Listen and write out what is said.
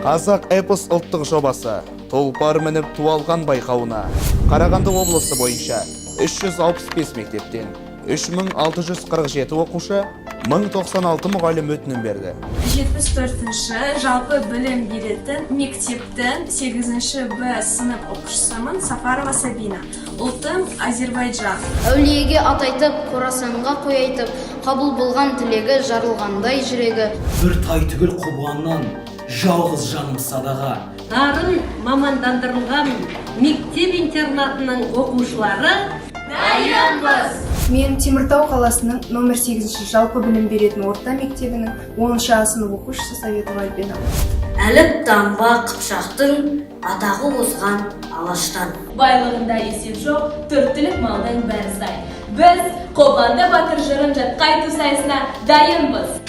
Қазақ эпос ұлттық жобасы тұлпар мініп туалған байқауына Қарағанды облысы бойынша 365 мектептен 3647 оқушы, 1096 мұғалім өтінім берді. 74-ші жалпы білім беретін мектептің 8-ші Б сынып оқушысымын Сафарова Сабина. Ұлтым Азербайджан. Әулиеге атайтып, Қорасанға қояйтып, қабыл болған тілегі жарылғандай жүрегі. Бір тай түгіл құбыланнан, жалғыз жаным садаға. Дарын мамандандырылған мектеп-интернатының оқушылары дайынбыз. Мен Теміртау қаласының номер 8-ші жалпы білім беретін орта мектебінің 10-шы А сынып оқушысы Советова Альбина. Әліп дамба Қыпшақтың атағы озған Алаштан. Байлығында есеп жоқ, төрттілік малдың бәрі сай. Біз Қобанды Батыр жырын жатқайту сайысына дайынбыз.